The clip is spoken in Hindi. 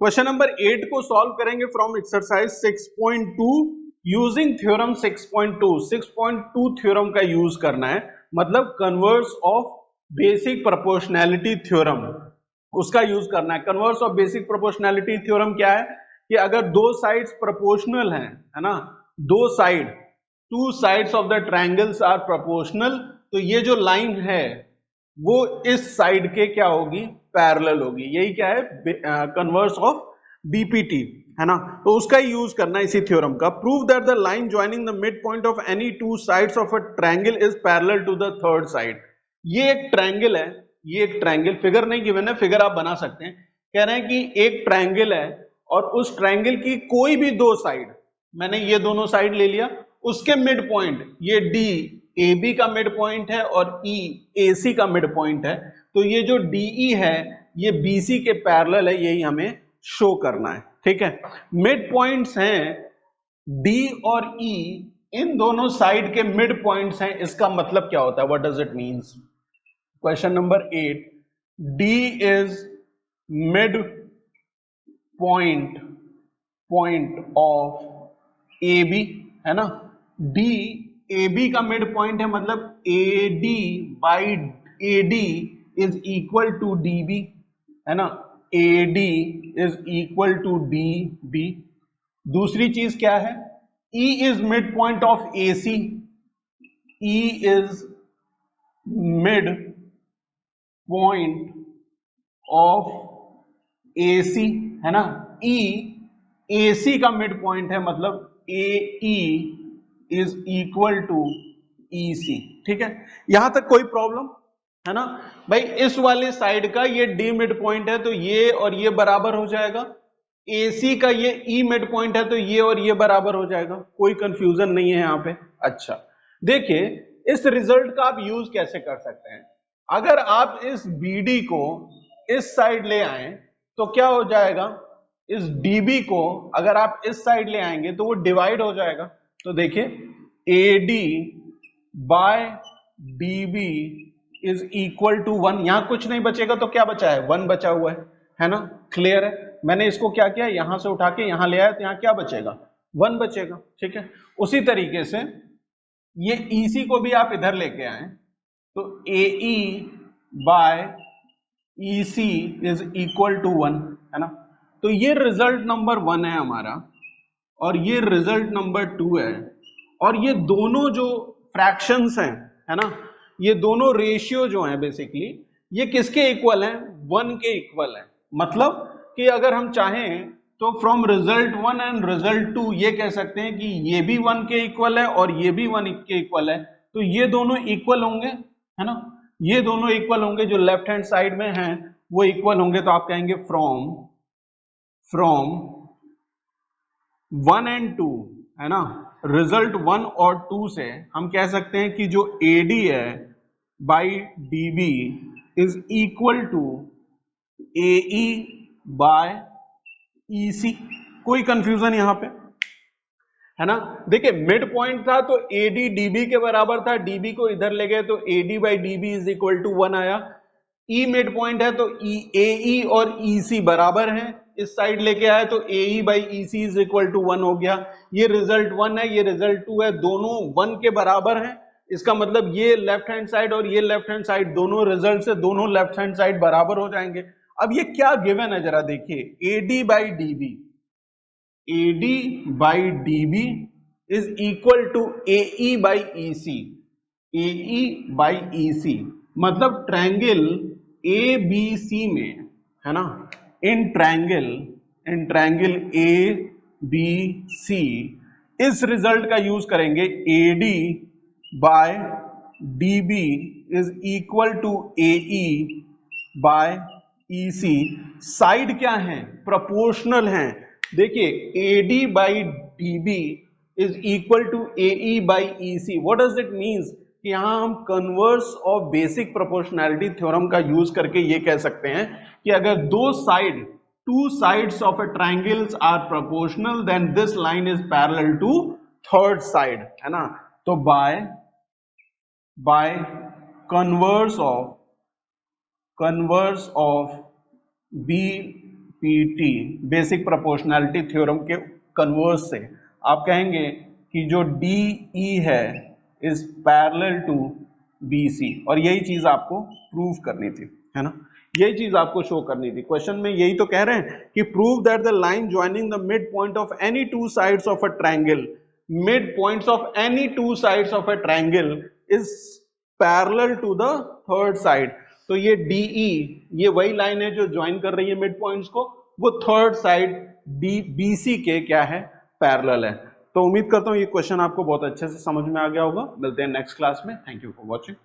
क्वेश्चन नंबर 8 को सॉल्व करेंगे from exercise 6.2 using theorem 6.2। 6.2 theorem का यूज करना है, मतलब converse of basic proportionality theorem, उसका यूज करना है। Converse of basic proportionality theorem क्या है कि अगर दो साइड्स प्रोपोर्शनल हैं, है ना, दो side, two sides of the triangles are proportional, तो ये जो लाइन है वो इस साइड के क्या होगी, पैरेलल होगी। यही क्या है, कन्वर्स ऑफ बीपीटी, है ना। तो उसका यूज करना है इसी थ्योरम का। Prove that the line joining the mid point of any two sides of a triangle is parallel to the third side. ये एक ट्रायंगल है, ये एक ट्रायंगल, फिगर नहीं गिवन है, फिगर आप बना सकते हैं। कह रहे हैं कि एक ट्रायंगल है और उस ट्रायंगल की कोई भी दो साइड, मैंने ये दोनों साइड ले लिया, उसके मिड पॉइंट, ये डी ए बी का मिड पॉइंट है और ई ए सी का मिड पॉइंट है, तो ये जो डीई है ये बीसी के पैरेलल है, यही हमें शो करना है। ठीक है, मिड पॉइंट्स हैं डी और ई, इन दोनों साइड के मिड पॉइंट्स हैं, इसका मतलब क्या होता है, what does it means. Question number 8, D is mid point of A B, है ना। डी ए बी का मिड पॉइंट है, मतलब A D by A D is equal to D B, है ना। A D is equal to D B. दूसरी चीज क्या है, E is mid point of A C, E is mid point of A C, है ना। E ए सी का मिड पॉइंट है, मतलब ए ई इज इक्वल टू ई सी। ठीक है, यहां तक कोई प्रॉब्लम है ना भाई। इस वाले साइड का ये डी मिड पॉइंट है, तो ये और ये बराबर हो जाएगा। AC का ये E मिड पॉइंट है, तो ये और ये बराबर हो जाएगा, कोई कंफ्यूजन नहीं है यहाँ पे। अच्छा देखिए, इस रिजल्ट का आप यूज कैसे कर सकते हैं। अगर आप इस BD को इस साइड ले आए तो क्या हो जाएगा, इस DB को अगर आप इस साइड ले आएंगे तो वो डिवाइड हो जाएगा। तो देखिए AD by DB is equal to 1, यहां कुछ नहीं बचेगा तो क्या बचा है, 1 बचा हुआ है ना। क्लियर है, मैंने इसको क्या किया, यहां से उठा के यहां ले आया, तो यहां क्या बचेगा, 1 बचेगा। ठीक है, उसी तरीके से ये EC को भी आप इधर लेके आए तो AE by EC is equal to 1, है ना। तो ये रिजल्ट नंबर 1 है हमारा और ये रिजल्ट नंबर 2 है, और ये दोनों जो फ्रैक्शंस हैं, है ना, ये दोनों रेशियो जो हैं बेसिकली ये किसके इक्वल हैं, 1 के इक्वल हैं। मतलब कि अगर हम चाहें तो फ्रॉम रिजल्ट 1 एंड रिजल्ट 2 ये कह सकते हैं कि ये भी 1 के इक्वल है और ये भी 1 के इक्वल है, तो ये दोनों इक्वल होंगे, है ना। ये दोनों इक्वल होंगे, जो लेफ्ट हैंड साइड में हैं वो इक्वल होंगे, तो आप कहेंगे फ्रॉम 1 एंड 2, है ना, रिजल्ट 1 और 2 से हम कह सकते हैं कि जो AD है by DB is equal to AE by EC। कोई कंफ्यूजन यहां पे है ना। देखिए मिड पॉइंट था तो AD DB के बराबर था, DB को इधर ले गए तो AD by DB is equal to 1 आया। E मिड पॉइंट है तो AE और EC बराबर हैं, इस साइड लेके आए तो AE by EC is equal to 1 हो गया। ये रिजल्ट 1 है, ये रिजल्ट 2 है, दोनों 1 के बराबर हैं। इसका मतलब ये लेफ्ट हैंड साइड और ये लेफ्ट हैंड साइड, दोनों रिजल्ट से दोनों लेफ्ट हैंड साइड बराबर हो जाएंगे। अब ये क्या गिवन है जरा देखिए, AD by DB, AD by DB is equal to AE by EC, AE by EC, मतलब ट्रायंगल ABC में, है ना, इन ट्रायंगल ABC इस रिजल्ट का यूज करेंगे, AD by DB is equal to AE by EC। Side क्या है, प्रोपोर्शनल है। देखिए AD by DB is equal to AE by EC, what does it means कि यहां हम converse of basic proportionality theorem का यूज करके ये कह सकते हैं कि अगर two sides of a triangles are proportional then this line is parallel to third side, है ना। तो by converse of B P T basic proportionality theorem के कन्वर्स से आप कहेंगे कि जो डीई है इज पैरेलल टू बीसी, और यही चीज आपको प्रूव करनी थी, है ना, यही चीज आपको शो करनी थी। क्वेश्चन में यही तो कह रहे हैं कि prove that the line joining the mid point of any two sides of a triangle, mid points of any two sides of a triangle is parallel to the third side. तो ये डीई ये वही लाइन है जो ज्वाइन कर रही है मिड पॉइंट्स को, वो थर्ड साइड डी बीसी के क्या है, पैरेलल है। तो उम्मीद करता हूं ये क्वेश्चन आपको बहुत अच्छे से समझ में आ गया होगा। मिलते हैं नेक्स्ट क्लास में। Thank you for watching.